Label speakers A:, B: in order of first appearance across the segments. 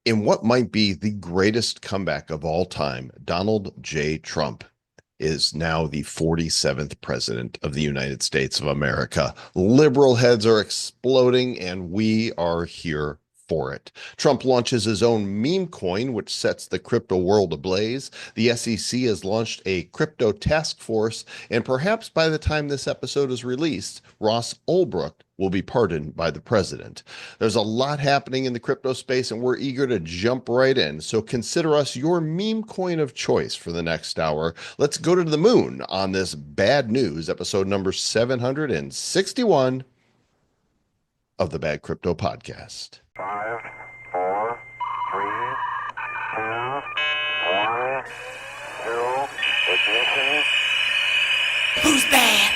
A: In what might be the greatest comeback of all time, Donald J. Trump is now the 47th president of the United States of America. Liberal heads are exploding, and we are here for it. Trump launches his own Memecoin, which sets the crypto world ablaze. The SEC has launched a crypto task force, and perhaps by the time this episode is released, Ross Ulbricht will be pardoned by the president. There's a lot happening in the crypto space, and we're eager to jump right in. So consider us your meme coin of choice for the next hour. Let's go to the moon on this bad news, episode number 761 of the Bad Crypto Podcast.
B: 5, 4, 3, 2, 1, 0, ignition.
C: Who's bad?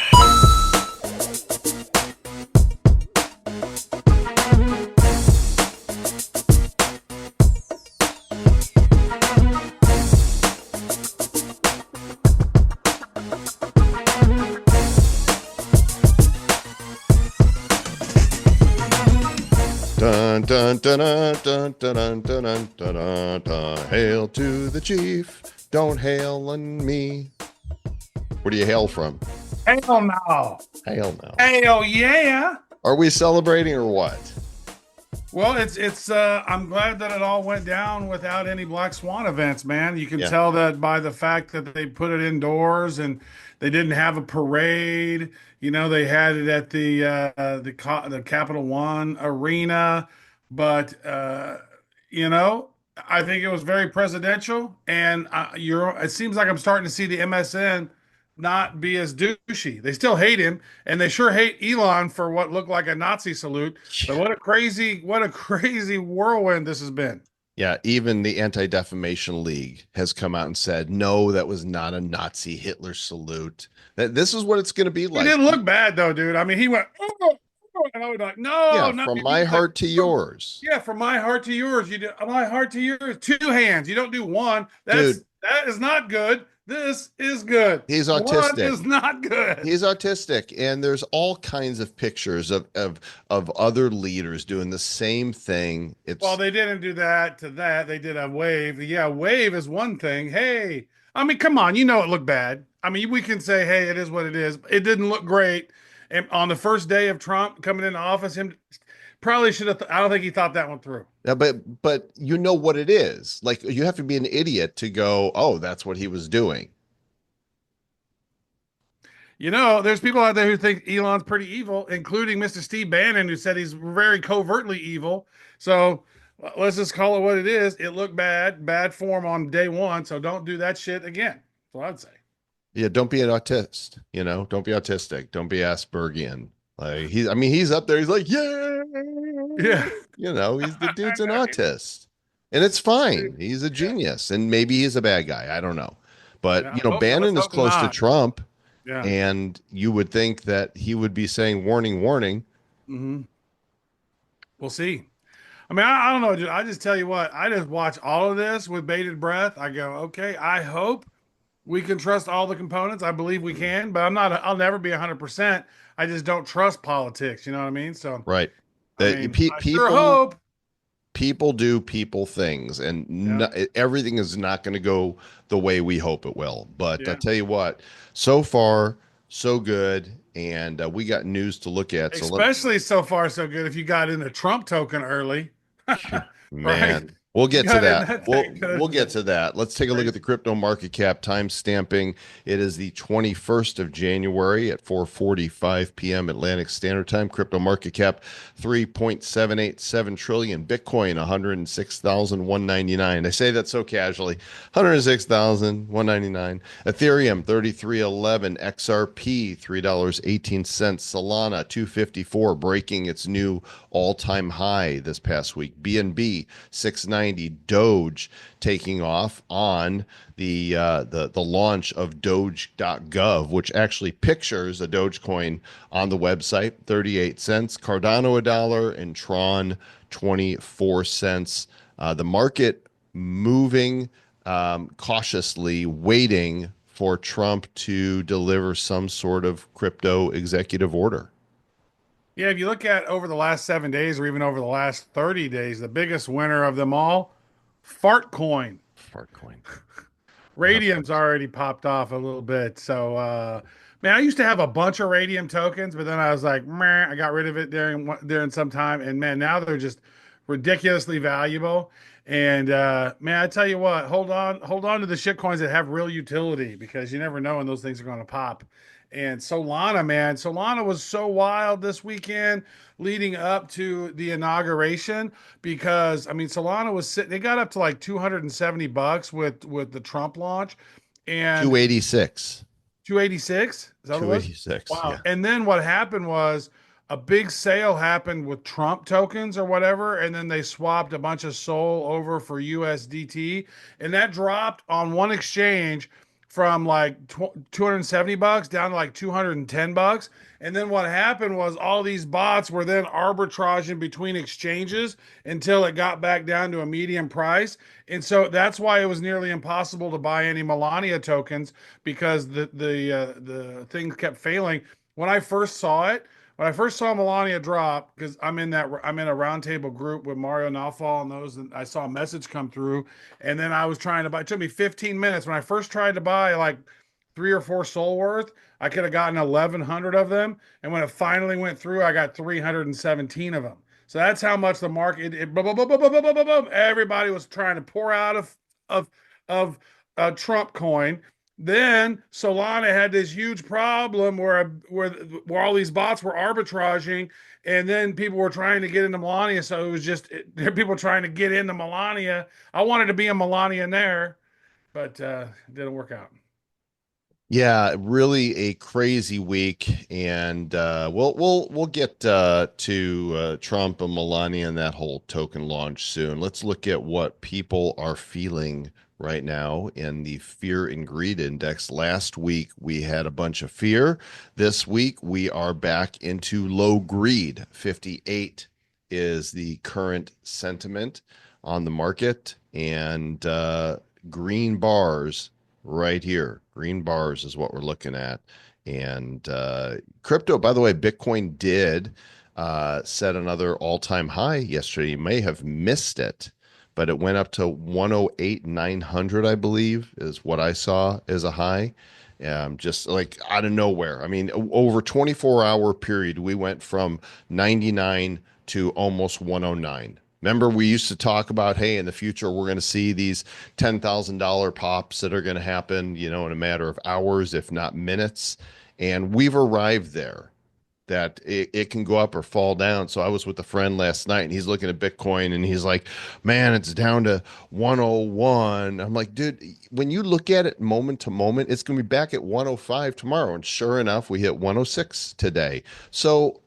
A: Dun, dun, dun, dun, dun, dun, dun, dun, dun, dun. Hail to the chief. Don't hail on me. Where do you hail from?
D: Hell no.
A: Hail now.
D: Hell yeah.
A: Are we celebrating or what?
D: Well, it's I'm glad that it all went down without any black swan events, man. You can
A: Yeah.
D: tell that by the fact that they put it indoors and they didn't have a parade. You know, they had it at the Capital One Arena, but you know, I think it was very presidential, and it seems like I'm starting to see the MSN not be as douchey. They still hate him, and they sure hate Elon for what looked like a Nazi salute. But what a crazy whirlwind this has been.
A: Yeah, even the Anti-Defamation League has come out and said, no, that was not a Nazi Hitler salute. That this is what it's going to be
D: He
A: like.
D: didn't look bad though, dude. I mean, he went, oh, and I was like, no,
A: Yeah,
D: no.
A: from my heart to yours.
D: Yeah, from my heart to yours. You do my heart to yours. Two hands. You don't do one. That is not good. This is good.
A: He's
D: One
A: autistic.
D: is not good.
A: He's autistic, and there's all kinds of pictures of other leaders doing the same thing.
D: Well, they didn't do that to that. They did a wave. Yeah, wave is one thing. Hey, I mean, come on. You know it looked bad. I mean, we can say, hey, it is what it is. It didn't look great. And on the first day of Trump coming into office, him probably should have. I don't think he thought that one through.
A: Yeah, but you know what it is. Like, you have to be an idiot to go, oh, that's what he was doing.
D: You know, there's people out there who think Elon's pretty evil, including Mr. Steve Bannon, who said he's very covertly evil. So let's just call it what it is. It looked bad form on day one. So don't do that shit again. That's what I'd say.
A: Yeah, don't be an autist. You know, don't be autistic. Don't be Aspergian. Like he's up there. He's like, yeah. You know, the dude's an autist, and it's fine. He's a genius, and maybe he's a bad guy. I don't know, but
D: Yeah,
A: you know, Bannon is close to Trump,
D: Yeah.
A: and you would think that he would be saying, "Warning, warning."
D: Mm-hmm. We'll see. I mean, I don't know, dude. I just tell you what. I just watch all of this with bated breath. I go, okay. I hope we can trust all the components. I believe we can, but I'll never be 100%. I just don't trust politics. You know what I mean? So
A: Right.
D: I mean, I sure hope.
A: People do people things, and everything is not going to go the way we hope it will. But I'll tell you what, so far, so good. And we got news to look at.
D: Especially so far, so good if you got in a Trump token early.
A: Man,
D: Right?
A: we'll get to that.
D: We'll
A: We'll get to that. Let's take a look at the crypto market cap time stamping. It is the 21st of January at 4:45 p.m. Atlantic Standard Time. Crypto market cap 3.787 trillion. Bitcoin 106,199. I say that so casually. 106,199. Ethereum 3311. XRP $3.18. Solana 254, breaking its new all-time high this past week. BNB 690. Doge taking off on the launch of Doge.gov, which actually pictures a Dogecoin on the website. 38 cents. Cardano $1 and Tron 24 cents. The market moving cautiously, waiting for Trump to deliver some sort of crypto executive order.
D: Yeah, if you look at over the last 7 days or even over the last 30 days, the biggest winner of them all Fart coin.
A: Fart coin.
D: Radium's already popped off a little bit. So, man, I used to have a bunch of radium tokens, but then I was like, meh, I got rid of it during some time. And man, now they're just ridiculously valuable. And man, I tell you what, hold on to the shit coins that have real utility because you never know when those things are going to pop. And Solana, man, Solana was so wild this weekend leading up to the inauguration because I mean Solana was sitting, they got up to like 270 bucks with the Trump launch and
A: 286.
D: 286. Is that what it was?
A: 286.
D: Wow.
A: Yeah.
D: And then what happened was a big sale happened with Trump tokens or whatever, and then they swapped a bunch of Sol over for USDT, and that dropped on one exchange from like 270 bucks down to like 210 bucks. And then what happened was all these bots were then arbitraging between exchanges until it got back down to a medium price. And so that's why it was nearly impossible to buy any Melania tokens because the thing kept failing. When I first saw it, when I first saw Melania drop, because I'm in a roundtable group with Mario Nawfal and those, and I saw a message come through, and then I was trying to buy. It took me 15 minutes when I first tried to buy like 3 or 4 Sol worth. I could have gotten 1,100 of them, and when it finally went through, I got 317 of them. So that's how much the market. Boom, boom, boom, boom, boom, boom, boom, boom. Everybody was trying to pour out of of Trump coin. Then Solana had this huge problem where all these bots were arbitraging, and then people were trying to get into Melania. So it was just people trying to get into Melania. I wanted to be a Melania there, but it didn't work out.
A: Yeah, really a crazy week, and we'll get to Trump and Melania and that whole token launch soon. Let's look at what people are feeling right now in the fear and greed index. Last week we had a bunch of fear. This week we are back into low greed. 58 is the current sentiment on the market, and green bars right here. Green bars is what we're looking at. And crypto, by the way, Bitcoin did set another all-time high yesterday. You may have missed it, but it went up to 108,900, I believe, is what I saw as a high. Just like out of nowhere. I mean, over 24-hour period, we went from 99 to almost 109. Remember, we used to talk about, hey, in the future, we're going to see these $10,000 pops that are going to happen, in a matter of hours, if not minutes. And we've arrived there that it can go up or fall down. So I was with a friend last night and he's looking at Bitcoin and he's like, man, it's down to 101. I'm like, dude, when you look at it moment to moment, it's going to be back at 105 tomorrow. And sure enough, we hit 106 today. So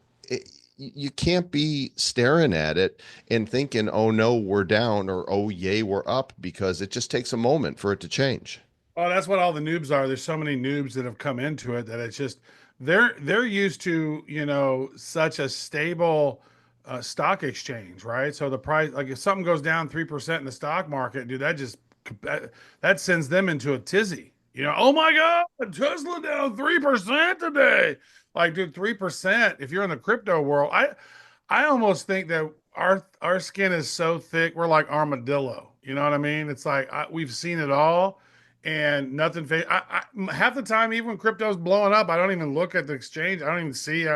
A: you can't be staring at it and thinking, oh no, we're down, or oh yay, we're up, because it just takes a moment for it to change.
D: Oh, that's what all the noobs are. There's so many noobs that have come into it that it's just they're used to, such a stable stock exchange, right? So the price, like if something goes down 3% in the stock market, dude, that sends them into a tizzy. Oh my God, Tesla down 3% today. Like, dude, 3%. If you're in the crypto world, I almost think that our skin is so thick, we're like armadillo. You know what I mean? It's like we've seen it all and nothing. Half the time, even when crypto's blowing up, I don't even look at the exchange. I don't even see.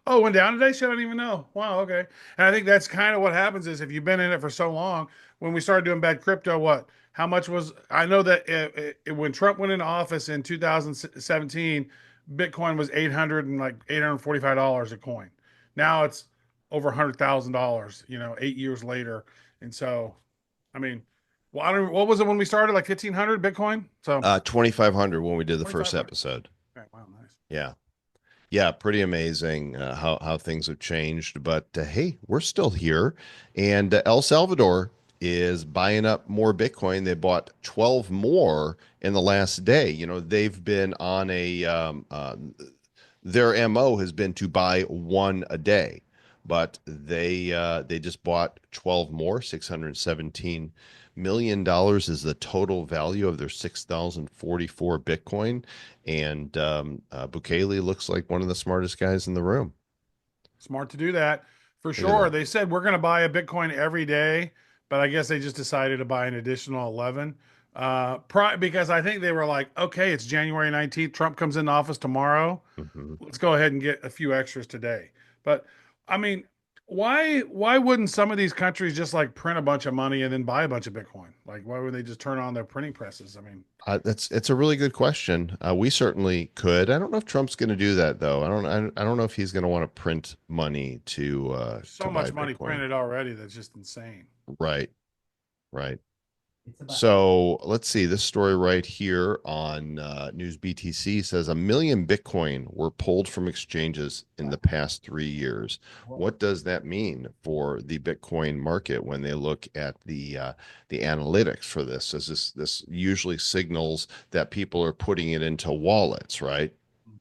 D: Oh, went down today. Shit, I don't even know. Wow, okay. And I think that's kind of what happens is if you've been in it for so long. When we started doing bad crypto, what? How much was? I know that when Trump went into office in 2017, Bitcoin was 800 and like $845 a coin. Now it's over $100,000. 8 years later, and so, I mean. Well, I don't. What was it when we started? Like 1,500 Bitcoin. So
A: 2,500 when we did the first
D: 2,500.
A: episode.
D: Okay, wow, nice.
A: Yeah. Yeah, pretty amazing how things have changed. But hey, we're still here. And El Salvador is buying up more Bitcoin. They bought 12 more in the last day. They've been on their MO has been to buy one a day, but they just bought 12 more. $617 million is the total value of their 6,044 Bitcoin. And Bukele looks like one of the smartest guys in the room.
D: Smart to do that for
A: Look at
D: sure.
A: that.
D: They said we're going to buy a Bitcoin every day but I guess they just decided to buy an additional 11. Because I think they were like, okay, it's January 19th. Trump comes into office tomorrow.
A: Mhm.
D: Let's go ahead and get a few extras today. But I mean, why wouldn't some of these countries just like print a bunch of money and then buy a bunch of Bitcoin? Like, why would they just turn on their printing presses? I mean,
A: That's it's a really good question. We certainly could. I don't know if Trump's going to do that though. I don't know if he's going to want to print money
D: there's
A: to
D: so
A: buy
D: much money
A: Bitcoin.
D: printed already that's just insane.
A: Right, right. So let's see. This story right here on News BTC says 1 million Bitcoin were pulled from exchanges in the past 3 years. What does that mean for the Bitcoin market when they look at the analytics for this? As this usually signals that people are putting it into wallets, right?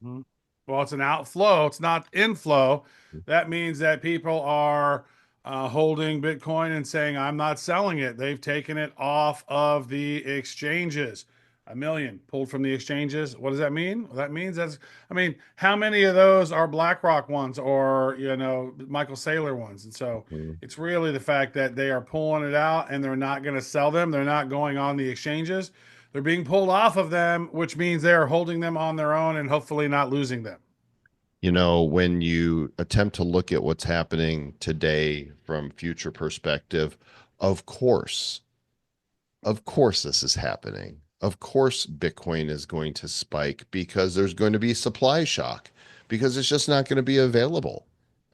D: Mhm. Well, it's an outflow, it's not inflow. That means that people are holding Bitcoin and saying, I'm not selling it. They've taken it off of the exchanges. 1 million pulled from the exchanges. What does that mean? Well, that means I mean, how many of those are BlackRock ones or, Michael Saylor ones? And so
A: Mhm.
D: it's really the fact that they are pulling it out and they're not going to sell them. They're not going on the exchanges. They're being pulled off of them, which means they are holding them on their own and hopefully not losing them.
A: When you attempt to look at what's happening today from future perspective, of course, of course this is happening. Of course Bitcoin is going to spike because there's going to be supply shock because it's just not going to be available.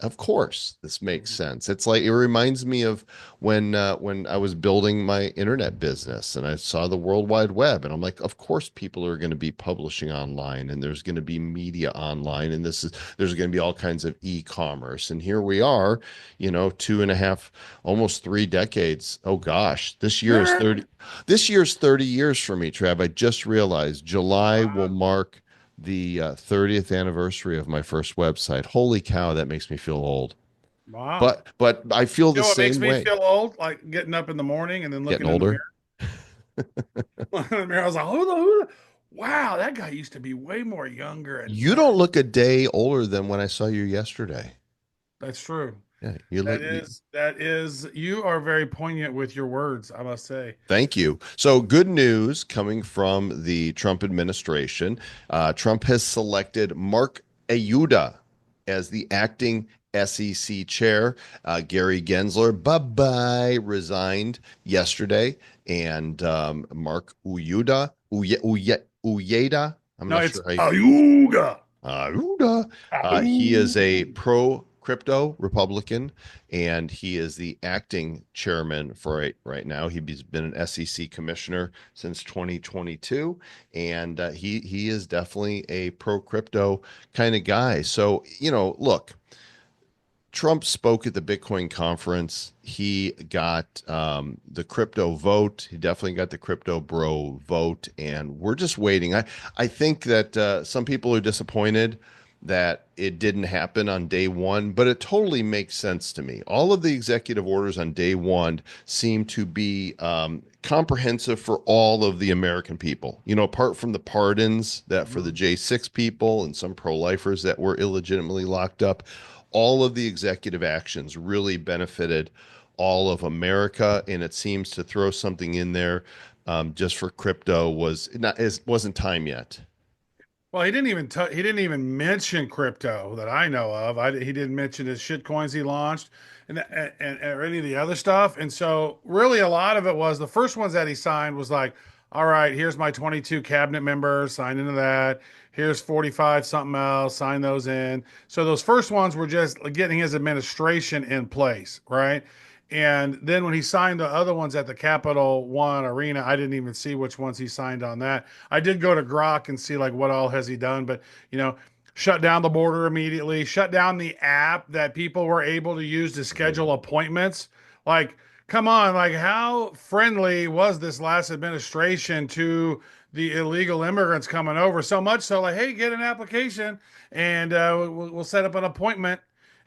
A: Of course, this makes sense. It's like it reminds me of when I was building my internet business and I saw the World Wide Web, and I'm like, of course, people are going to be publishing online, and there's going to be media online, and there's going to be all kinds of e-commerce. And here we are, 2.5, almost 3 decades. Oh gosh, this year's 30 years for me, Trav. I just realized July will
D: Wow.
A: mark the 30th anniversary of my first website. Holy cow, that makes me feel old.
D: Wow.
A: But I feel
D: You
A: the
D: know what makes
A: same
D: me
A: way.
D: feel old? Like getting up in the morning and then
A: Getting
D: looking in the
A: older.
D: mirror. In the mirror, I was like, wow, that guy used to be way more younger and
A: You don't
D: fresh.
A: look a day older than when I saw you yesterday.
D: That's true.
A: Yeah, you
D: That
A: look.
D: is, that is, you are very poignant with your words, I must say.
A: Thank you. So, good news coming from the Trump administration. Trump has selected Mark Ayuda as the acting SEC chair. Gary Gensler, bye bye, resigned yesterday. And Mark Uyeda, I'm
D: No,
A: not
D: it's
A: sure how you.
D: Ayuga.
A: Aruda. He is a
D: Ayuga.
A: pro crypto Republican, and he is the acting chairman for it right now. He's been an SEC commissioner since 2022, and he is definitely a pro crypto kind of guy. So look. Trump spoke at the Bitcoin conference. He got the crypto vote. He definitely got the crypto bro vote, and we're just waiting. I think that some people are disappointed that it didn't happen on day one, but it totally makes sense to me. All of the executive orders on day one seem to be comprehensive for all of the American people. Apart from the pardons that for the
D: Mhm.
A: J6 people and some pro-lifers that were illegitimately locked up, all of the executive actions really benefited all of America, and it seems to throw something in there just for crypto wasn't time yet.
D: Well, he didn't even mention crypto that I know of. He didn't mention his shit coins he launched and or any of the other stuff. And so really a lot of it was the first ones that he signed was like, all right, here's my 22 cabinet members, sign into that. Here's 45 something else, sign those in. So those first ones were just getting his administration in place, right? And then when he signed the other ones at the Capital One Arena, I didn't even see which ones he signed on that. I did go to Grok and see like what all has he done, but you know, shut down the border immediately, shut down the app that people were able to use to schedule appointments. Like, come on, like how friendly was this last administration to the illegal immigrants coming over? So much so, like, hey, get an application and we'll set up an appointment.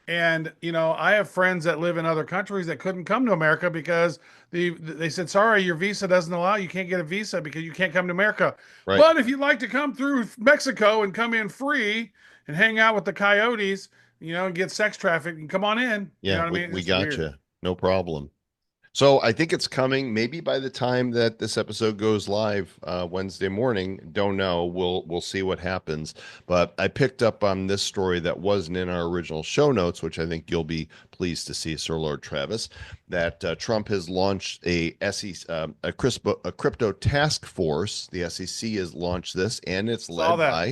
D: And I have friends that live in other countries that couldn't come to America because they said, sorry, your visa doesn't allow you can't get a visa because you can't come to America.
A: Right.
D: But if you'd like to come through Mexico and come in free and hang out with the coyotes, and get sex trafficked and come on in. You know
A: Yeah,
D: what I
A: we,
D: mean? It's
A: we
D: just
A: got
D: weird.
A: you. No problem. So I think it's coming. Maybe by the time that this episode goes live Wednesday morning, don't know. We'll see what happens. But I picked up on this story that wasn't in our original show notes, which I think you'll be pleased to see, Sir Lord Travis, that Trump has launched a SEC, a crypto task force. The SEC has launched this, and it's
D: Saw
A: led
D: that.
A: by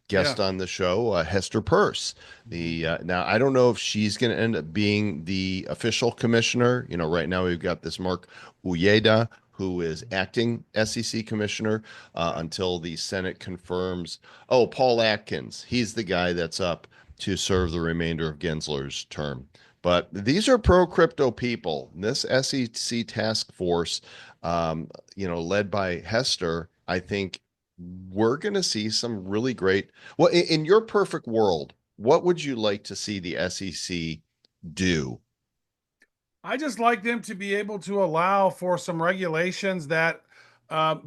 D: Yeah.
A: guest on the show, Hester Peirce.
D: Mhm.
A: The now I don't know if she's going to end up being the official commissioner. You know, right now we've got this Mark Uyeda, who is acting SEC commissioner
D: Yeah.
A: until the Senate confirms. Oh, Paul Atkins, he's the guy that's up to serve the remainder of Gensler's term. But these are pro crypto people. This SEC task force, led by Hester, I think we're going to see some really great. Well, in your perfect world, what would you like to see the SEC do?
D: I just like them to be able to allow for some regulations that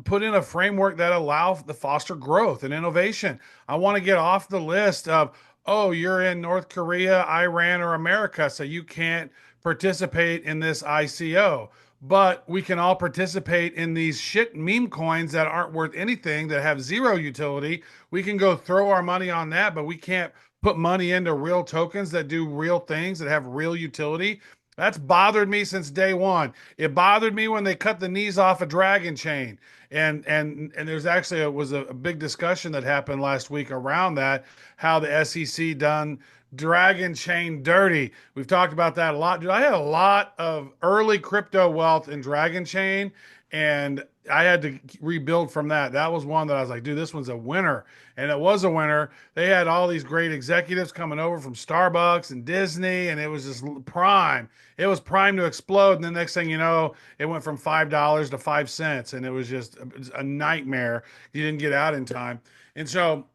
D: put in a framework that allow the foster growth and innovation. I want to get off the list of, oh, you're in North Korea, Iran, or America, so you can't participate in this ICO. But we can all participate in these shit meme coins that aren't worth anything, that have zero utility. We can go throw our money on that, but we can't put money into real tokens that do real things that have real utility. That's bothered me since day one. It bothered me when they cut the knees off a Dragon Chain, and there's actually a big discussion that happened last week around that, how the SEC done Dragon Chain dirty. We've talked about that a lot, dude. I had a lot of early crypto wealth in Dragon Chain, and I had to rebuild from that. That was one that I was like, dude, this one's a winner. And it was a winner. They had all these great executives coming over from Starbucks and Disney, and it was just prime. It was prime to explode. And the next thing you know, it went from $5 to 5 cents, and it was just a nightmare. You didn't get out in time. And so,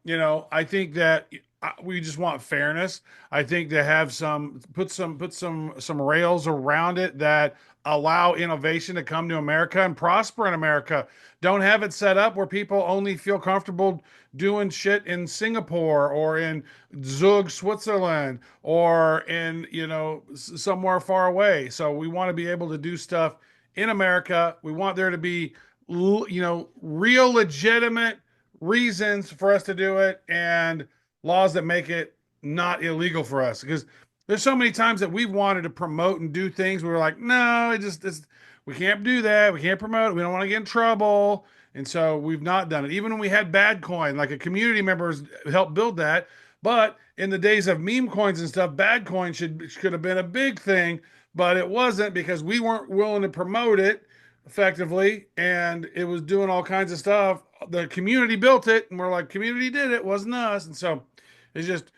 D: I think that we just want fairness. I think to have some rails around it that allow innovation to come to America and prosper in America. Don't have it set up where people only feel comfortable doing shit in Singapore or in Zug, Switzerland, or in, somewhere far away. So we want to be able to do stuff in America. We want there to be, real legitimate reasons for us to do it, and laws that make it not illegal for us. Because there's so many times that we've wanted to promote and do things we were like, no, we can't do that. We can't promote it. We don't want to get in trouble. And so we've not done it. Even when we had bad coin, like a community members helped build that. But in the days of meme coins and stuff, bad coin should have been a big thing, but it wasn't because we weren't willing to promote it effectively, and it was doing all kinds of stuff. The community built it, and we're like, community did it, wasn't us. And so it's just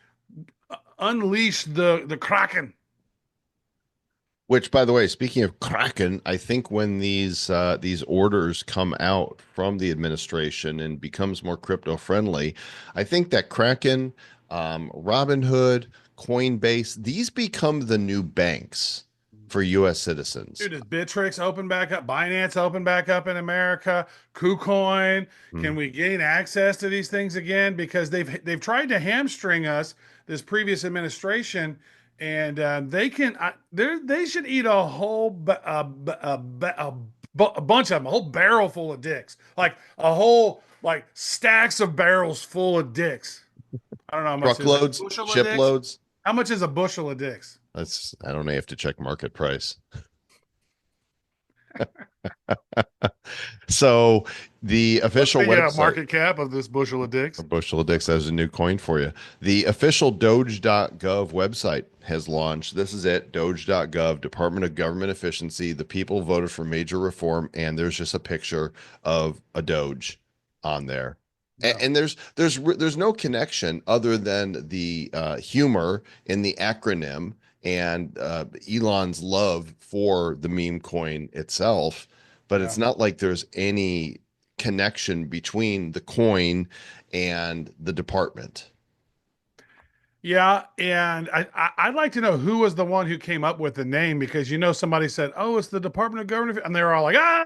D: unleash the kraken.
A: Which, by the way, speaking of Kraken, I think when these orders come out from the administration and becomes more crypto friendly, I think that Kraken, Robinhood, Coinbase, these become the new banks for U.S. citizens.
D: Dude, does Bittrex open back up? Binance open back up in America? KuCoin?
A: Hmm.
D: Can we gain access to these things again? Because they've tried to hamstring us, this previous administration, and they should eat a whole a bunch of them, a whole barrel full of dicks, like a whole like stacks of barrels full of dicks. I don't know how much is it. A
A: Truckloads,
D: bushel of dicks?
A: shiploads.
D: How much is a bushel of dicks?
A: I don't know. You have to check market price. So the
D: What's
A: official
D: the
A: website.
D: market cap of this bushel of
A: A
D: dicks?
A: bushel of dicks. That was a new coin for you. The official Doge.gov website has launched. This is it. Doge.gov, Department of Government Efficiency. The people voted for major reform, and there's just a picture of a Doge on there.
D: Yeah.
A: And there's no connection other than the humor in the acronym and Elon's love for the meme coin itself. But
D: Yeah.
A: it's not like there's any connection between the coin and the department.
D: Yeah, and I'd like to know who was the one who came up with the name, because somebody said, "Oh, it's the Department of Government," and they were all like, "Ah,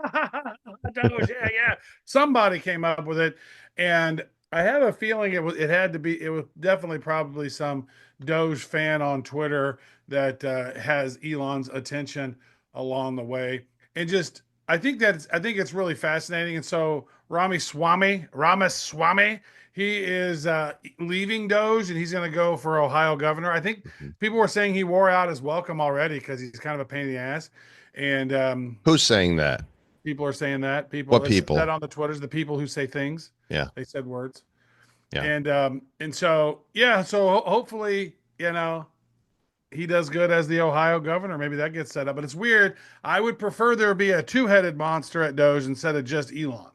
D: Doge, yeah, yeah." Somebody came up with it, and I have a feeling it was definitely probably some Doge fan on Twitter that has Elon's attention along the way. and just I think it's really fascinating. And so Ramaswamy, he is leaving Doge, and he's going to go for Ohio governor. I think
A: Mhm.
D: people were saying he wore out his welcome already because he's kind of a pain in the ass, and
A: Who's saying that?
D: people are saying that. People
A: What
D: it said that
A: people?
D: on the Twitters, the people who say things,
A: Yeah.
D: they said words,
A: Yeah.
D: and so yeah, so hopefully he does good as the Ohio governor. Maybe that gets set up. But it's weird. I would prefer there be a two-headed monster at Doge instead of just Elon.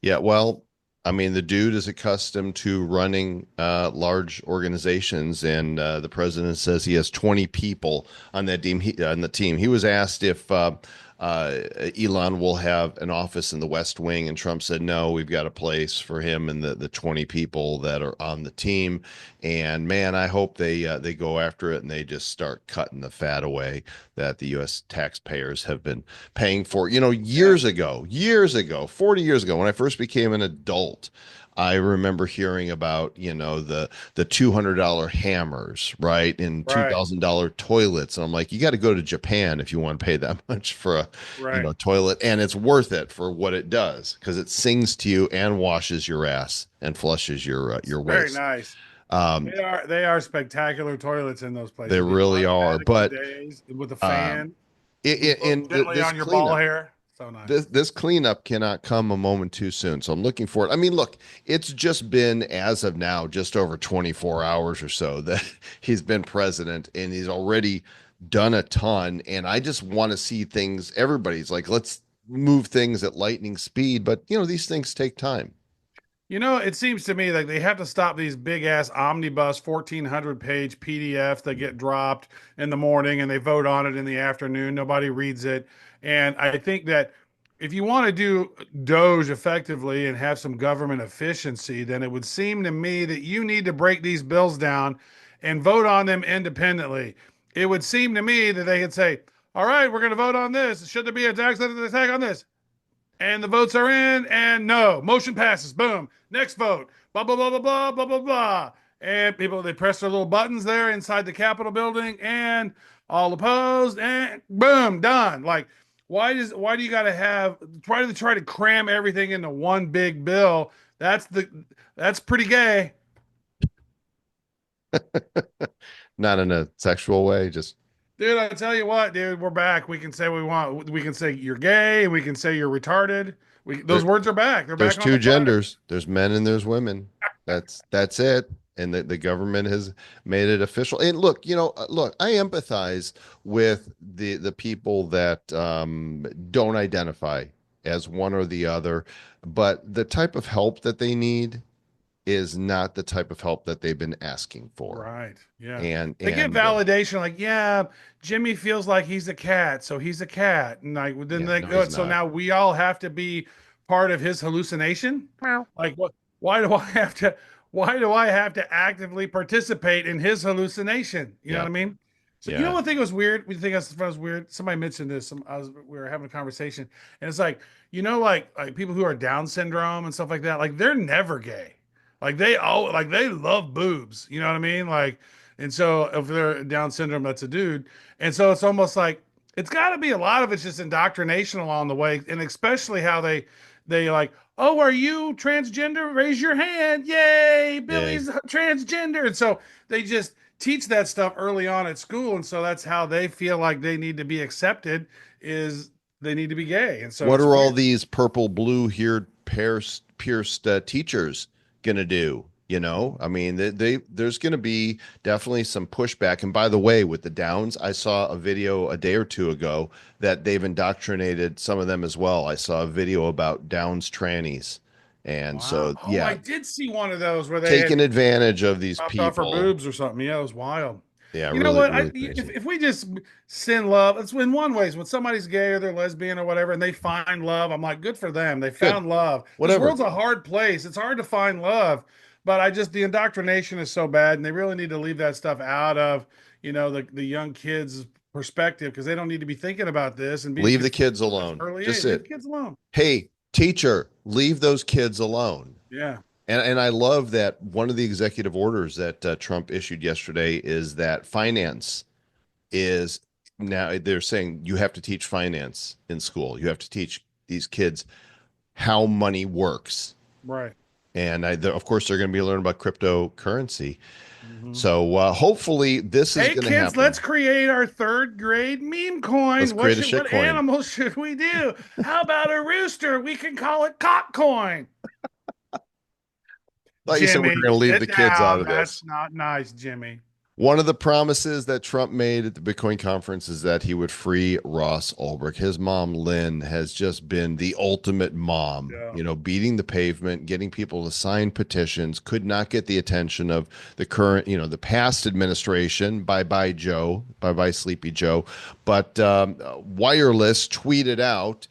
A: Yeah, well, I mean, the dude is accustomed to running large organizations, and the president says he has 20 people on that team. On the team, he was asked if Elon will have an office in the West Wing, and Trump said no. We've got a place for him and the 20 people that are on the team. And man, I hope they go after it and they just start cutting the fat away that the U.S. taxpayers have been paying for.
D: Yeah.
A: Years ago, 40 years ago, when I first became an adult, I remember hearing about, the $200 hammers, right? And
D: Right.
A: $2,000 toilets. And I'm like, you got to go to Japan if you want to pay that much for a,
D: Right.
A: toilet. And it's worth it for what it does because it sings to you and washes your ass and flushes your
D: Very
A: waste.
D: nice.
A: Um,
D: They are spectacular toilets in those
A: they
D: places. The
A: really are.
D: automatic
A: But
D: bidets with a
A: um,
D: fan. You
A: it,
D: blow
A: in
D: gently
A: this
D: on your ball
A: cleanup,
D: hair. So nice.
A: this cleanup cannot come a moment too soon. So I'm looking for it. I mean, look, it's just been as of now just over 24 hours or so that he's been president, and he's already done a ton. And I just want to see things. Everybody's like, let's move things at lightning speed, but these things take time.
D: It seems to me like they have to stop these big ass omnibus 1,400 page PDF that get dropped in the morning and they vote on it in the afternoon. Nobody reads it. And I think that if you want to do Doge effectively and have some government efficiency, then it would seem to me that you need to break these bills down and vote on them independently. It would seem to me that they could say, all right, we're going to vote on this. Should there be a tax attack on this? And the votes are in, and no, motion passes. Boom. Next vote. Blah blah blah blah blah blah blah blah. And people they press their little buttons there inside the Capitol building, and all opposed, and boom, done. Like, why do you got to have try to cram everything into one big bill? That's pretty gay.
A: Not in a sexual way, just
D: Dude, I tell you what, dude, we're back. We can say we want. We can say you're gay, and we can say you're retarded. Those
A: there,
D: words are back. They're
A: there's
D: back on
A: two
D: the flag.
A: genders. There's men and there's women. That's it. And the government has made it official. And look, I empathize with the people that don't identify as one or the other, but the type of help that they need is not the type of help that they've been asking for.
D: Right. Yeah.
A: And
D: They get
A: and
D: validation like, yeah, Jimmy feels like he's a cat, so he's a cat. And like then
A: yeah,
D: they
A: no,
D: go,
A: he's
D: so
A: not.
D: now we all have to be part of his hallucination? Like what why do I have to actively participate in his hallucination? You know what
A: Yeah,
D: I mean? So you know
A: yeah.
D: what thing was weird? We think I was weird. Somebody mentioned this. We were having a conversation, and it's like, like people who are Down syndrome and stuff like that, like they're never gay. Like they love boobs. You know what I mean? Like, and so if they're Down syndrome, that's a dude. And so it's almost like it's got to be a lot of it's just indoctrination along the way, and especially how they like, oh, are you transgender? Raise your hand. Yay,
A: Yeah.
D: Billy's transgender. And so they just teach that stuff early on at school. And so that's how they feel like they need to be accepted is they need to be gay. And so
A: What
D: it's
A: are all
D: weird.
A: these purple blue here pierced teachers gonna do? I mean, there's gonna be definitely some pushback. And by the way, with the Downs, I saw a video a day or two ago that they've indoctrinated some of them as well. I saw a video about Downs trannies, and
D: Wow.
A: so
D: Oh, I
A: yeah,
D: did see one of those where they
A: taking
D: had
A: advantage of these
D: chopped off her
A: people.
D: boobs or something. Yeah, it was wild.
A: Yeah,
D: You know
A: really,
D: what?
A: really crazy.
D: If we just send love, it's in one ways when somebody's gay or they're lesbian or whatever, and they find love. I'm like, good for them. They
A: Good,
D: found love. This
A: whatever.
D: world's a hard place. It's hard to find love, but the indoctrination is so bad, and they really need to leave that stuff out of the young kids' perspective because they don't need to be thinking about this and being
A: Leave the
D: confused
A: kids
D: at such
A: alone.
D: early
A: Just
D: age. Leave
A: it.
D: the kids alone.
A: Hey, teacher, leave those kids alone.
D: Yeah.
A: And I love that one of the executive orders that Trump issued yesterday is that finance is now they're saying you have to teach finance in school. You have to teach these kids how money works.
D: Right.
A: And of course, they're going to be learning about cryptocurrency.
D: Hmm.
A: So hopefully, this is
D: Hey
A: going to
D: kids, let's
A: happen.
D: create our third grade meme
A: Let's
D: coin.
A: create a shit
D: What
A: coin.
D: animal should we do? How about a rooster? We can call it cock coin.
A: Thought you said we were
D: Jimmy,
A: going to leave the
D: sit
A: kids out
D: down.
A: of
D: That's
A: this.
D: not nice, Jimmy.
A: One of the promises that Trump made at the Bitcoin conference is that he would free Ross Ulbricht. His mom, Lynn, has just been the ultimate mom,
D: Yeah.
A: beating the pavement, getting people to sign petitions, could not get the attention of the current, the past administration. Bye bye, Joe. Bye bye, Sleepy Joe. But Wireless tweeted out,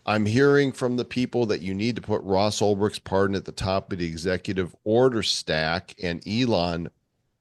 A: I'm hearing from the people that you need to put Ross Ulbricht's pardon at the top of the executive order stack, and Elon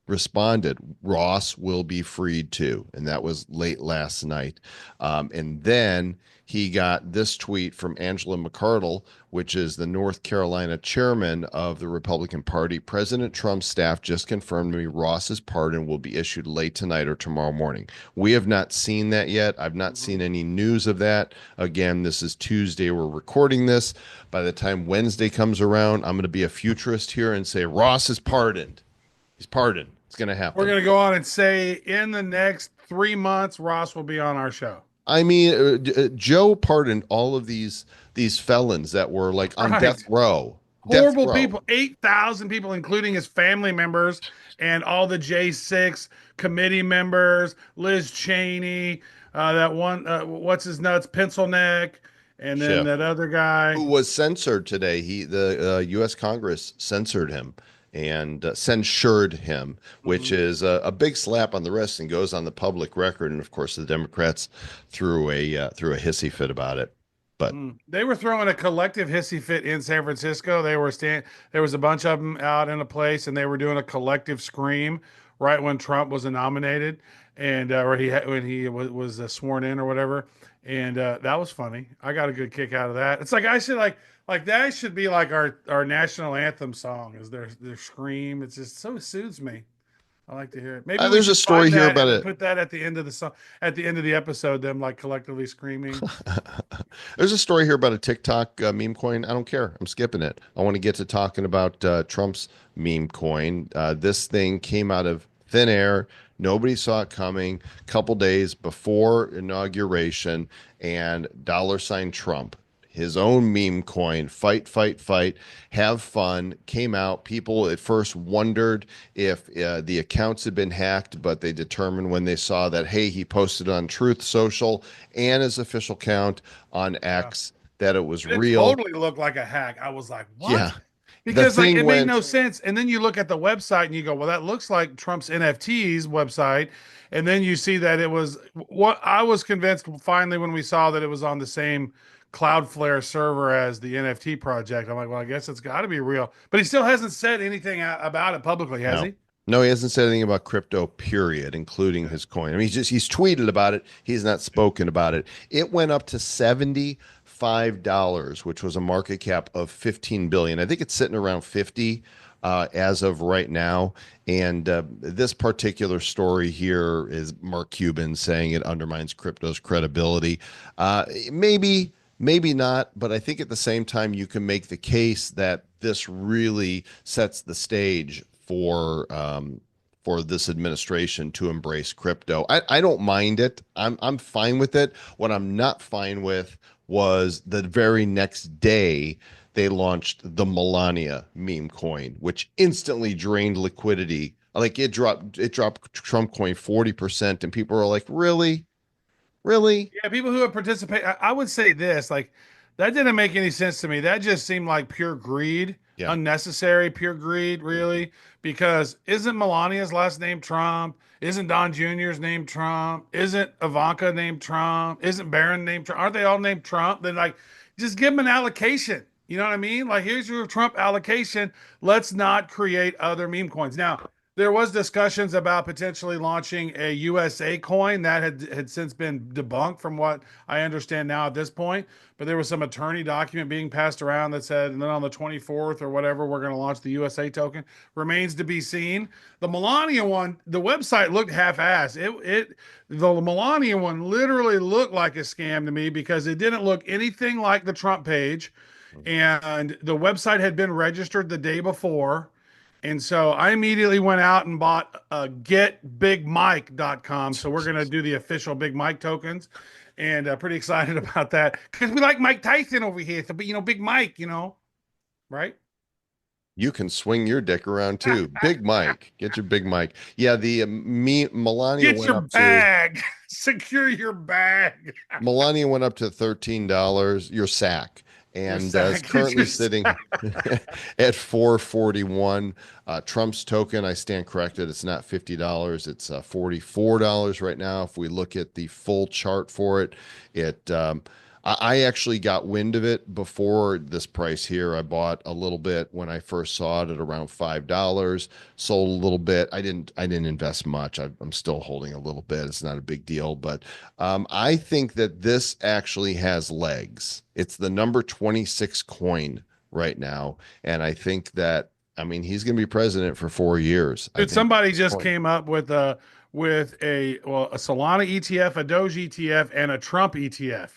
A: responded, Ross will be freed too. And that was late last night. And then he got this tweet from Angela McArdle, which is the North Carolina chairman of the Republican Party. President Trump's staff just confirmed to me Ross's pardon will be issued late tonight or tomorrow morning. We have not seen that yet. I've not
D: Mhm.
A: seen any news of that. Again, this is Tuesday. We're recording this. By the time Wednesday comes around, I'm going to be a futurist here and say Ross is pardoned. He's pardoned. It's going to
D: We're
A: happen.
D: going to go on and say in the next 3 months, Ross will be on our show.
A: I mean, Joe pardoned all of these felons that were like on death
D: Right.
A: row. Death
D: Horrible
A: row.
D: people, 8,000 people, including his family members and all the J6 committee members, Liz Cheney, that one, what's his nuts, Pencil Neck, and then
A: Schiff,
D: that other guy.
A: who was censored today. The U.S. Congress censored him and censured him, which
D: Mhm.
A: is a big slap on the wrist and goes on the public record. And of course, the Democrats threw a hissy fit about it. But
D: They were throwing a collective hissy fit in San Francisco. There was a bunch of them out in a place, and they were doing a collective scream right when Trump was nominated, and or when he was sworn in or whatever. And that was funny. I got a good kick out of that. It's like I should like that should be like our national anthem song is their scream. It's just so soothes me. I like to hear it. Maybe we
A: there's a
D: should
A: story
D: find
A: here
D: that
A: about
D: and then
A: it.
D: put that at the end of the song, at the end of the episode, them like collectively screaming.
A: There's a story here about a TikTok meme coin. I don't care. I'm skipping it. I want to get to talking about Trump's meme coin. This thing came out of thin air. Nobody saw it coming. A couple days before inauguration, and dollar sign Trump, his own meme coin, fight, fight, fight, have fun, came out. People at first wondered if the accounts had been hacked, but they determined when they saw that, hey, he posted on Truth Social and his official account on
D: Yeah.
A: X that it was
D: It
A: real.
D: totally looked like a hack. I was like,
A: Yeah.
D: what?
A: The
D: Because like
A: thing
D: it made
A: went,
D: no sense. And then you look at the website and you go, well, that looks like Trump's NFTs website. And then you see that it was what I was convinced finally when we saw that it was on the same Cloudflare server as the NFT project. I'm like, well, I guess it's got to be real. But he still hasn't said anything about it publicly, has
A: no.
D: he?
A: No, he hasn't said anything about crypto, period, including
D: Yeah.
A: his coin. I mean, he's tweeted about it. He's not spoken about it. It went up to $75, which was a market cap of 15 billion. I think it's sitting around 50 as of right now. And this particular story here is Mark Cuban saying it undermines crypto's credibility. Maybe, maybe not, but I think at the same time you can make the case that this really sets the stage for this administration to embrace crypto. I don't mind it. I'm fine with it. What I'm not fine with was the very next day they launched the Melania meme coin, which instantly drained liquidity. Like it dropped Trump coin 40%, and people are like, really? Really?
D: Yeah, people who have participated, I would say this, like that didn't make any sense to me. That just seemed like pure greed,
A: Yeah.
D: unnecessary, pure greed, really. Because isn't Melania's last name Trump? Isn't Don Jr.'s name Trump? Isn't Ivanka named Trump? Isn't Barron named Trump? Aren't they all named Trump? Then like just give them an allocation. You know what I mean? Like here's your Trump allocation. Let's not create other meme coins. Now, There was discussions about potentially launching a USA coin that had since been debunked from what I understand now at this point. But there was some attorney document being passed around that said, and then on the 24th or whatever, we're going to launch the USA token. Remains to be seen. The Melania one, the website looked half-assed. The Melania one literally looked like a scam to me because it didn't look anything like the Trump page, and the website had been registered the day before. And so I immediately went out and bought getbigmike.com. So we're going to do the official Big Mike tokens, and pretty excited about that because we like Mike Tyson over here. So, but Big Mike, right?
A: You can swing your dick around too. Big Mike, get your Big Mike. Yeah, the Melania
D: Get
A: went
D: your
A: up to
D: bag, secure your bag.
A: Melania went up to $13, your sack,
D: Your
A: and is
D: sack, get
A: currently
D: your
A: sitting
D: sack.
A: at 441. Trump's token, I stand corrected. It's not $50. It's $44 right now. If we look at the full chart for it, I actually got wind of it before this price here. I bought a little bit when I first saw it at around $5, sold a little bit. I didn't invest much. I'm still holding a little bit. It's not a big deal, but I think that this actually has legs. It's the number 26 coin right now, and I think that, I mean, he's going to be president for 4 years. I
D: Dude,
A: think
D: somebody
A: this
D: just
A: coin.
D: came up with a Solana ETF, a Doge ETF, and a Trump ETF.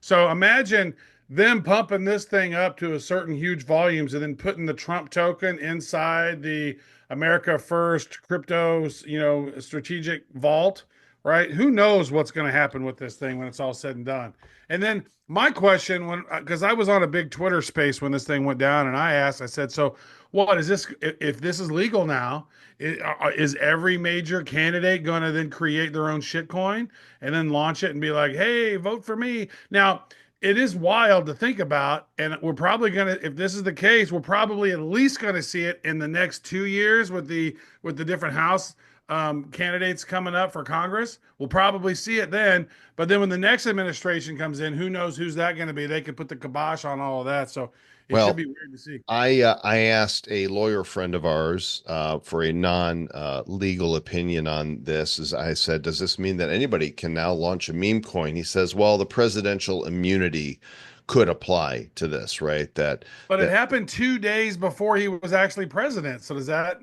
D: So imagine them pumping this thing up to a certain huge volumes and then putting the Trump token inside the America First crypto, strategic vault, right? Who knows what's going to happen with this thing when it's all said and done? And then my question, because I was on a big Twitter space when this thing went down, and I said, so what is this? If this is legal now, is every major candidate going to then create their own shitcoin and then launch it and be like, hey, vote for me? Now, it is wild to think about, and we're probably going to, if this is the case, we're probably at least going to see it in the next 2 years with the different House candidates coming up for Congress. We'll probably see it then. But then when the next administration comes in, who knows who's that going to be? They could put the kibosh on all of that. So it should
A: Well,
D: be weird to see.
A: I asked a lawyer friend of ours for a non legal opinion on this. As I said, does this mean that anybody can now launch a meme coin? He says, well, the presidential immunity could apply to this, right?
D: But it
A: That
D: happened 2 days before he was actually president. So does that?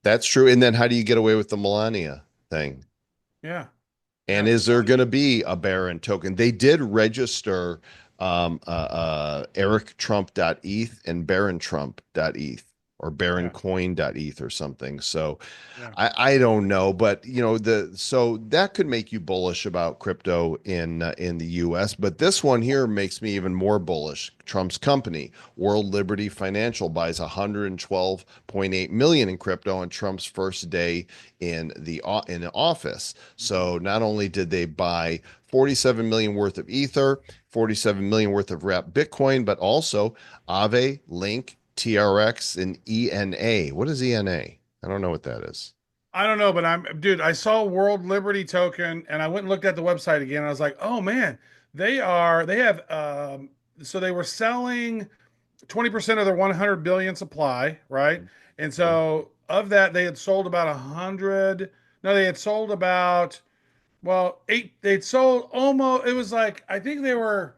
A: that's true. And then how do you get away with the Melania thing?
D: Yeah.
A: And
D: Yeah.
A: is there going to be a Baron token? They did register erictrump.eth and barontrump.eth or
D: Yeah.
A: baroncoin.eth or something. So
D: Yeah.
A: I don't know, but so that could make you bullish about crypto in the US, but this one here makes me even more bullish. Trump's company, World Liberty Financial, buys 112.8 million in crypto on Trump's first day in office. So not only did they buy 47 million worth of Ether, 47 million worth of wrapped Bitcoin, but also Aave, Link, TRX, and ENA. What is ENA? I don't know what that is.
D: I don't know, but dude, I saw World Liberty Token and I went and looked at the website again. I was like, oh man, they have, so they were selling 20% of their 100 billion supply, right? And so of that, they had sold about 100. No, they had sold about, well, they'd sold almost, it was like, I think they were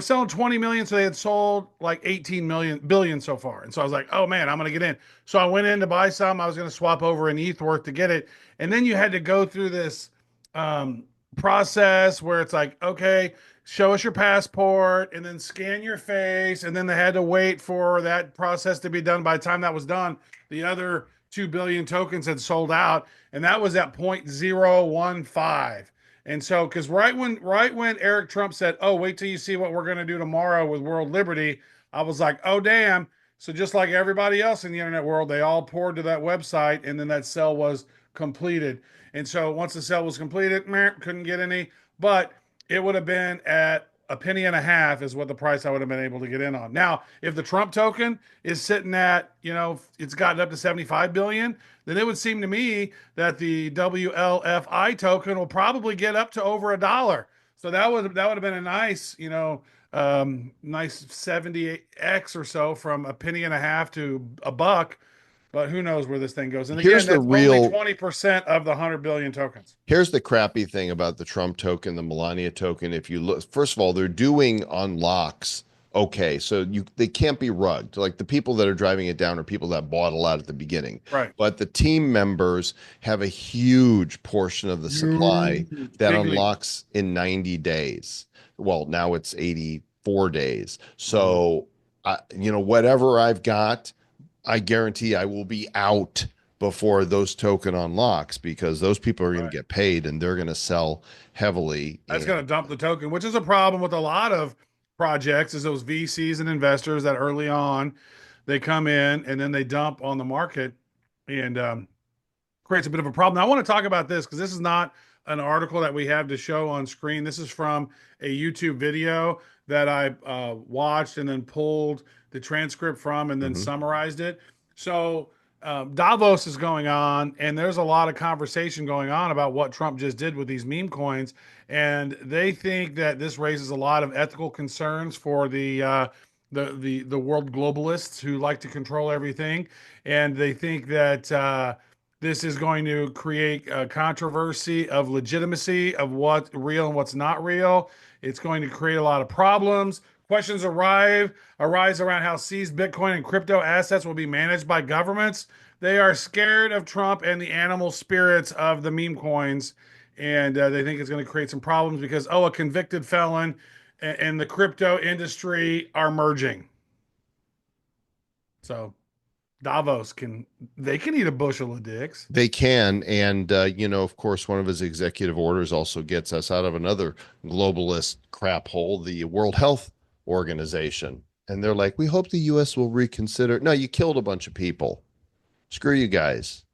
D: selling 20 million, so they had sold like 18 million billion so far. And so I was like, oh man, I'm gonna get in. So I went in to buy some. I was gonna swap over an ETH worth to get it. And then you had to go through this um process where it's like, okay, show us your passport and then scan your face. And then they had to wait for that process to be done. By the time that was done, the other 2 billion tokens had sold out, and that was at 0.015. And so, because right when Eric Trump said, "Oh, wait till you see what we're going to do tomorrow with World Liberty," I was like, "Oh, damn!" So just like everybody else in the internet world, they all poured to that website, and then that sell was completed. And so once the sale was completed, meh, couldn't get any, but it would have been at a penny and a half is what the price I would have been able to get in on. Now, if the Trump token is sitting at, it's gotten up to 75 billion, then it would seem to me that the WLFI token will probably get up to over $1. So that would have been a nice, nice 70x or so from a penny and a half to a buck. but who knows where this thing goes. And again,
A: Here's the
D: that's only
A: real
D: 20% of the 100 billion tokens.
A: Here's the crappy thing about the Trump token, the Melania token. If you look, first of all, they're doing unlocks. Okay, so they can't be rugged. Like the people that are driving it down are people that bought a lot at the beginning.
D: Right.
A: But the team members have a huge portion of the supply that
D: Big league.
A: unlocks in 90 days. Well, now it's 84 days.
D: Mhm.
A: So, whatever I've got, I guarantee I will be out before those token unlocks because those people are going
D: Right.
A: to get paid and they're going to sell heavily.
D: That's
A: And
D: going to dump the token, which is a problem with a lot of projects. Is those VCs and investors that early on they come in and then they dump on the market and creates a bit of a problem. Now, I want to talk about this because this is not an article that we have to show on screen. This is from a YouTube video that I watched and then pulled the transcript from and then
A: Mhm.
D: summarized it. So Davos is going on, and there's a lot of conversation going on about what Trump just did with these meme coins, and they think that this raises a lot of ethical concerns for the world globalists who like to control everything, and they think that this is going to create a controversy of legitimacy of what's real and what's not real. It's going to create a lot of problems. Questions arise around how seized Bitcoin and crypto assets will be managed by governments. They are scared of Trump and the animal spirits of the meme coins, and they think it's going to create some problems because a convicted felon and the crypto industry are merging. So Davos can eat a bushel of dicks.
A: They can. And, of course, one of his executive orders also gets us out of another globalist crap hole, the World Health Organization. And they're like, we hope the U.S. will reconsider. No, you killed a bunch of people. Screw you guys.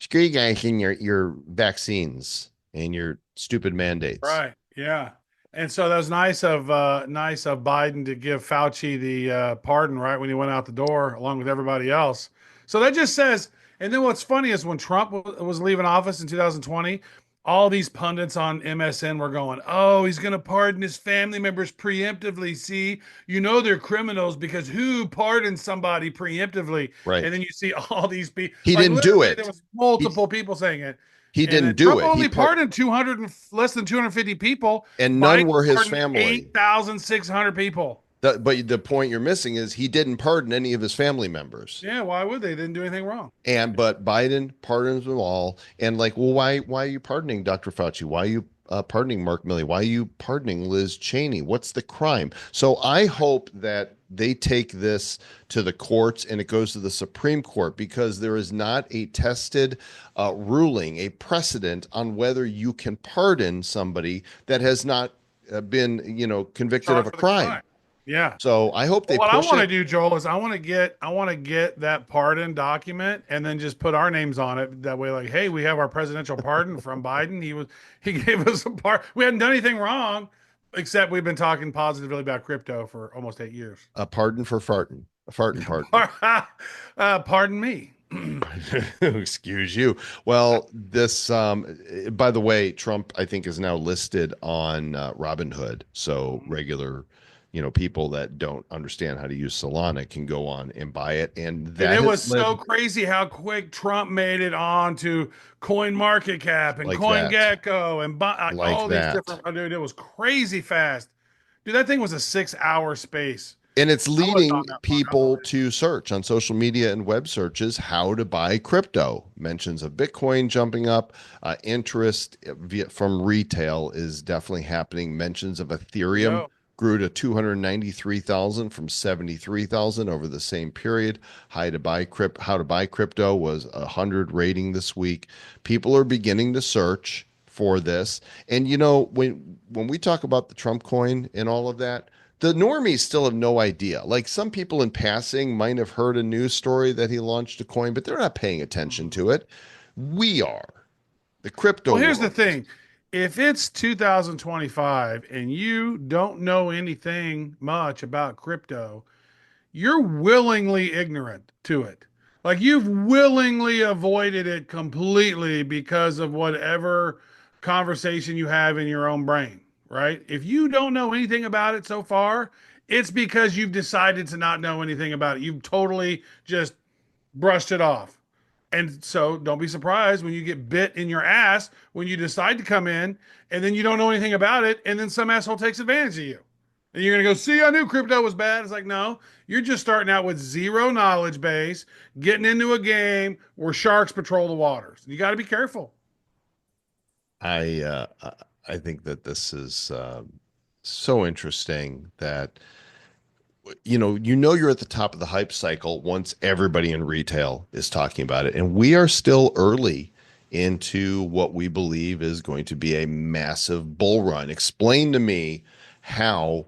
A: Screw you guys and your vaccines and your stupid mandates.
D: Right. Yeah. And so that was nice of Biden to give Fauci the pardon right when he went out the door along with everybody else. So that just says, and then what's funny is when Trump was leaving office in 2020, all these pundits on MSN were going, "Oh, he's going to pardon his family members preemptively. See, they're criminals because who pardons somebody preemptively?" And
A: Right.
D: then you see all these people,
A: He
D: like
A: didn't do
D: literally, there
A: it.
D: was
A: He
D: multiple people saying it.
A: he
D: And
A: didn't
D: then
A: do
D: Trump
A: it.
D: only pardoned 200 and less than 250 people.
A: And none
D: Biden
A: were his
D: pardoned
A: family.
D: 8,600 people.
A: But the point you're missing is he didn't pardon any of his family members.
D: Yeah, why would they? They didn't do anything wrong.
A: But Biden pardons them all. And like, well, why are you pardoning Dr. Fauci? Why are you pardoning Mark Milley? Why are you pardoning Liz Cheney? What's the crime? So I hope that they take this to the courts and it goes to the Supreme Court because there is not a tested ruling, a precedent on whether you can pardon somebody that has not been, convicted of
D: Charged
A: a
D: with a
A: crime.
D: crime. Yeah.
A: So I hope
D: Well,
A: they
D: what I
A: push
D: want to
A: it.
D: do, Joel, is I want to get that pardon document and then just put our names on it. That way, like, hey, we have our presidential pardon from Biden. He gave us a pardon. We hadn't done anything wrong, except we've been talking positively about crypto for almost 8 years.
A: A pardon for farting. A farting pardon.
D: Pardon me.
A: Excuse you. Well, this, by the way, Trump, I think, is now listed on Robinhood. So regular, people that don't understand how to use Solana can go on and buy it. And
D: And
A: that
D: it
A: has
D: was
A: led
D: so crazy how quick Trump made it on to Coin Market Cap and
A: like that,
D: CoinGecko and
A: like
D: all these
A: that.
D: different. Dude, it was crazy fast. Dude, that thing was a 6 hour space.
A: And it's
D: I was on
A: leading
D: that
A: people to search on social media and web searches how to buy crypto. Mentions of Bitcoin jumping up. Interest from retail is definitely happening. Mentions of Ethereum
D: Yo,
A: grew to 293,000 from 73,000 over the same period. How to buy crypto was 100 rating this week. People are beginning to search for this. And when we talk about the Trump coin and all of that, the normies still have no idea. Like some people in passing might have heard a news story that he launched a coin, but they're not paying attention to it. We are. The crypto
D: well, here's the
A: world.
D: thing. If it's 2025 and you don't know anything much about crypto, you're willingly ignorant to it. Like you've willingly avoided it completely because of whatever conversation you have in your own brain, right? If you don't know anything about it so far, it's because you've decided to not know anything about it. You've totally just brushed it off. And so don't be surprised when you get bit in your ass when you decide to come in and then you don't know anything about it. And then some asshole takes advantage of you. And you're going to go, see, I knew crypto was bad. It's like, no, you're just starting out with zero knowledge base, getting into a game where sharks patrol the waters. You got to be careful.
A: I think that this is so interesting that you're at the top of the hype cycle once everybody in retail is talking about it, and we are still early into what we believe is going to be a massive bull run. Explain to me how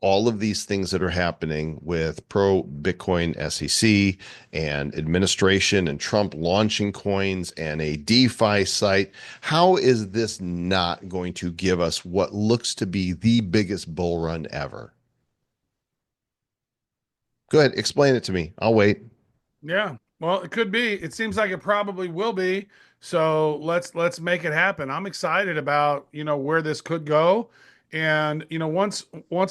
A: all of these things that are happening with pro Bitcoin SEC and administration and Trump launching coins and a DeFi site, how is this not going to give us what looks to be the biggest bull run ever? Go ahead, explain it to me. I'll wait.
D: Yeah. Well, it could be. It seems like it probably will be. So let's make it happen. I'm excited about, where this could go. And, once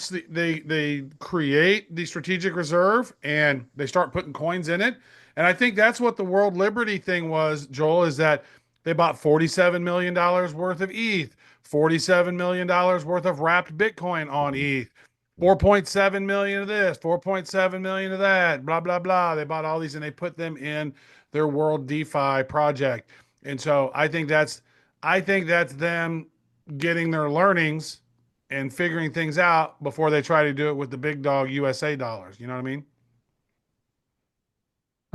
D: they create the strategic reserve and they start putting coins in it. And I think that's what the World Liberty thing was, Joel, is that they bought $47 million worth of ETH, $47 million worth of wrapped Bitcoin on ETH. 4.7 million of this, 4.7 million of that, blah, blah, blah. They bought all these and they put them in their World DeFi project. And so I think that's them getting their learnings and figuring things out before they try to do it with the big dog USA dollars. You know what I mean?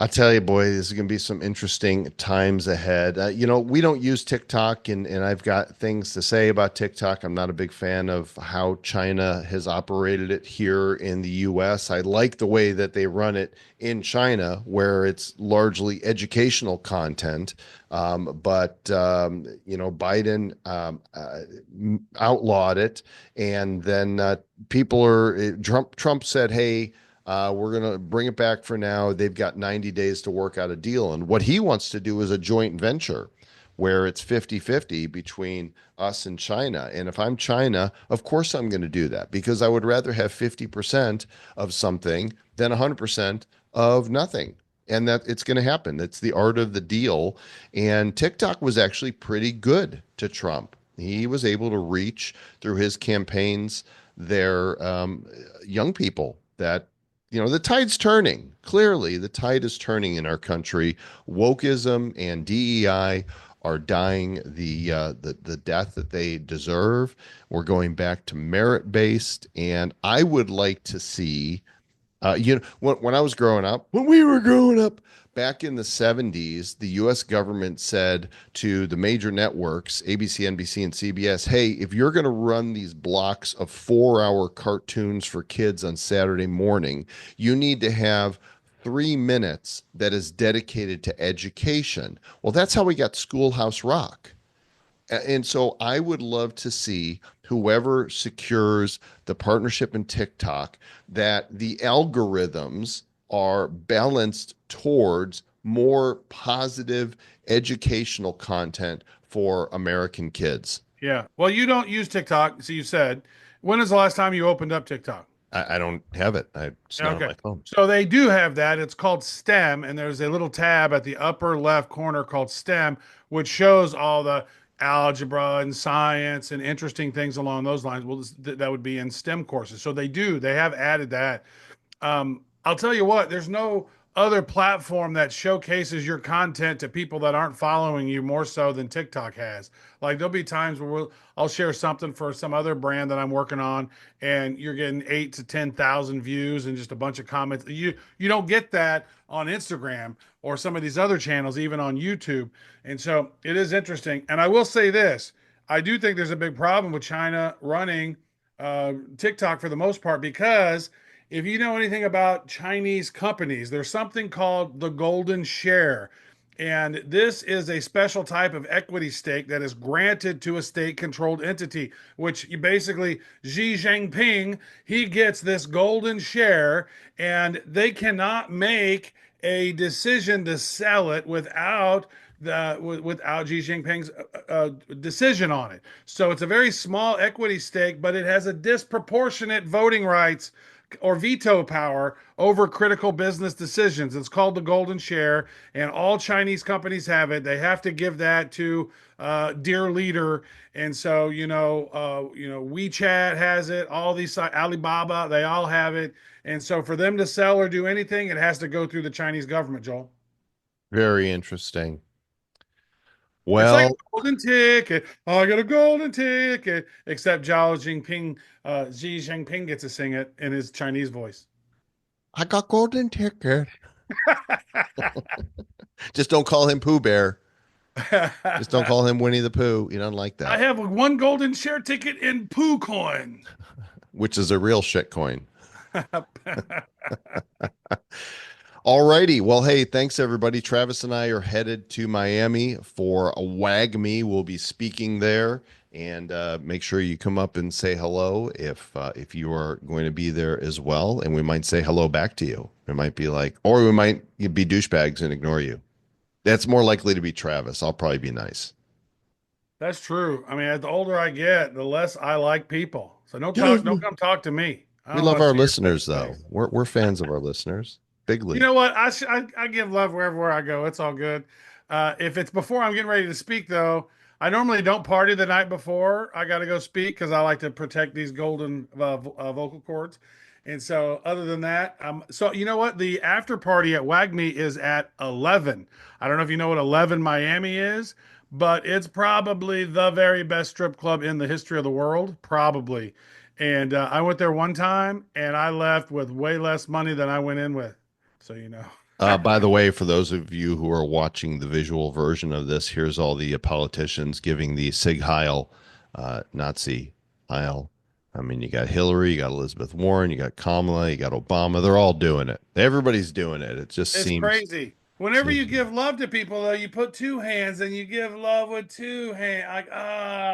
A: I tell you, boy, this is going to be some interesting times ahead. We don't use TikTok, and I've got things to say about TikTok. I'm not a big fan of how China has operated it here in the US. I like the way that they run it in China, where it's largely educational content. Biden outlawed it, and then Trump said, "Hey." We're going to bring it back for now. They've got 90 days to work out a deal. And what he wants to do is a joint venture where it's 50-50 between us and China. And if I'm China, of course I'm going to do that because I would rather have 50% of something than 100% of nothing. And that it's going to happen. It's the art of the deal. And TikTok was actually pretty good to Trump. He was able to reach through his campaigns their young people that the tide's turning. Clearly, the tide is turning in our country. Wokeism and DEI are dying the death that they deserve. We're going back to merit based, and I would like to see when I was growing up, when we were growing up back in the 70s, the US government said to the major networks, ABC, NBC, and CBS, hey, if you're going to run these blocks of 4-hour cartoons for kids on Saturday morning, you need to have 3 minutes that is dedicated to education. Well, that's how we got Schoolhouse Rock. And so I would love to see whoever secures the partnership in TikTok that the algorithms are balanced towards more positive educational content for American kids.
D: Yeah. Well, you don't use TikTok. So you said, when is the last time you opened up TikTok?
A: I don't have it. It's not on
D: Okay.
A: my phone.
D: So they do have that. It's called STEM, and there's a little tab at the upper left corner called STEM, which shows all the algebra and science and interesting things along those lines. Well, that would be in STEM courses. So they have added that. I'll tell you what, there's no other platform that showcases your content to people that aren't following you more so than TikTok has. Like there'll be times where I'll share something for some other brand that I'm working on, and you're getting 8 to 10,000 views and just a bunch of comments. You don't get that on Instagram or some of these other channels, even on YouTube. And so it is interesting. And I will say this: I do think there's a big problem with China running TikTok for the most part because if you know anything about Chinese companies, there's something called the golden share. And this is a special type of equity stake that is granted to a state controlled entity, which you basically, Xi Jinping, he gets this golden share, and they cannot make a decision to sell it without Xi Jinping's decision on it. So it's a very small equity stake, but it has a disproportionate voting rights or veto power over critical business decisions. It's called the golden share, and all Chinese companies have it. They have to give that to dear leader. And so, WeChat has it. All these Alibaba, they all have it. And so, for them to sell or do anything, it has to go through the Chinese government, Joel.
A: Very interesting.
D: It's like a
A: Well,
D: golden ticket. Oh, I got a golden ticket. Except Xi Jinping gets to sing it in his Chinese voice.
A: I got golden ticket. Just don't call him Pooh Bear. Just don't
D: I
A: call him Winnie the Pooh. You don't like that,
D: have one golden share ticket in Pooh coin.
A: which is a real shit coin. All righty. Well, hey, thanks everybody. Travis and I are headed to Miami for a WAGME. We'll be speaking there, and make sure you come up and say hello if you are going to be there as well, and we might say hello back to you. It might be like, or we might be douchebags and ignore you. That's more likely to be Travis. I'll probably be nice.
D: That's true. I mean, the older I get, the less I like people. So
A: Yeah,
D: don't come talk to me. I
A: we
D: don't
A: love
D: want to
A: our
D: see your
A: listeners, though.
D: face.
A: We're fans of our listeners.
D: You
A: Bigly.
D: know what? I give love wherever I go. It's all good. If it's before I'm getting ready to speak, though, I normally don't party the night before I got to go speak because I like to protect these golden vocal cords. And so, other than that, so you know what? The after party at WAGME is at 11. I don't know if you know what 11 Miami is, but it's probably the very best strip club in the history of the world, probably. And I went there one time, and I left with way less money than I went in with. So you know.
A: By the way, for those of you who are watching the visual version of this, here's all the politicians giving the Sig Heil, Nazi Heil. I mean, you got Hillary, you got Elizabeth Warren, you got Kamala, you got Obama. They're all doing it. Everybody's doing it. It just
D: It's
A: seems
D: crazy. Whenever you
A: seems.
D: give love to people, though, you put two hands and you give love with two hands. Like,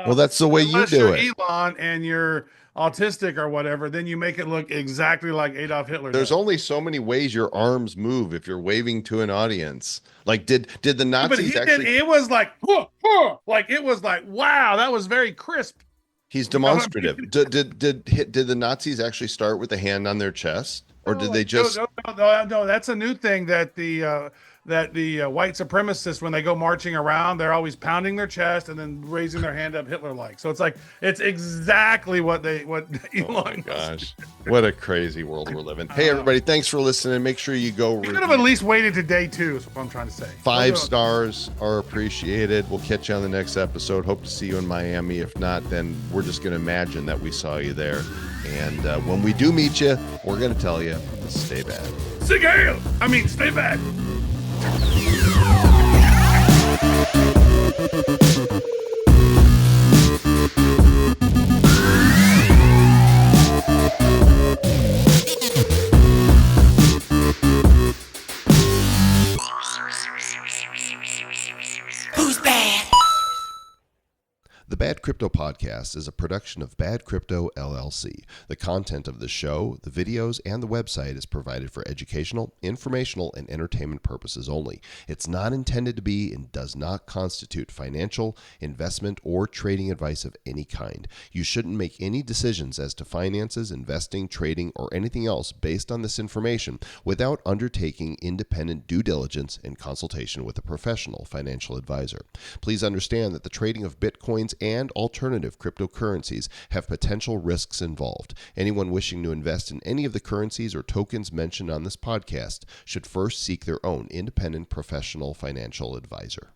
A: Well, that's the way you
D: unless
A: do
D: you're
A: it.
D: Elon and you're autistic or whatever, then you make it look exactly like Adolf Hitler
A: There's
D: does.
A: only so many ways your arms move if you're waving to an audience. Like, did the
D: But he
A: Nazis
D: did.
A: actually?
D: It was like, huh, huh, like it was like, wow, that was very crisp.
A: He's
D: You know what I
A: demonstrative.
D: mean?
A: Did the Nazis actually start with the hand on their chest, or did
D: No,
A: they
D: no,
A: just?
D: no, no, no, no. That's a new thing that the white supremacists, when they go marching around, they're always pounding their chest and then raising their hand up Hitler-like. So it's like it's exactly what
A: Oh my
D: Elon Musk.
A: gosh, what a crazy world we're living. Hey, everybody, thanks for listening. Make sure you go
D: You could have at
A: review.
D: least waited to day 2. Is what I'm trying to say.
A: Five stars are appreciated. We'll catch you on the next episode. Hope to see you in Miami. If not, then we're just going to imagine that we saw you there. And when we do meet you, we're going to tell you to stay bad.
D: Sig Heil! I mean, stay bad.
C: Who's bad?
A: The Bad Crypto Podcast is a production of Bad Crypto LLC. The content of the show, the videos, and the website is provided for educational, informational, and entertainment purposes only. It's not intended to be and does not constitute financial, investment, or trading advice of any kind. You shouldn't make any decisions as to finances, investing, trading, or anything else based on this information without undertaking independent due diligence and consultation with a professional financial advisor. Please understand that the trading of Bitcoins and alternative cryptocurrencies have potential risks involved. Anyone wishing to invest in any of the currencies or tokens mentioned on this podcast should first seek their own independent professional financial advisor.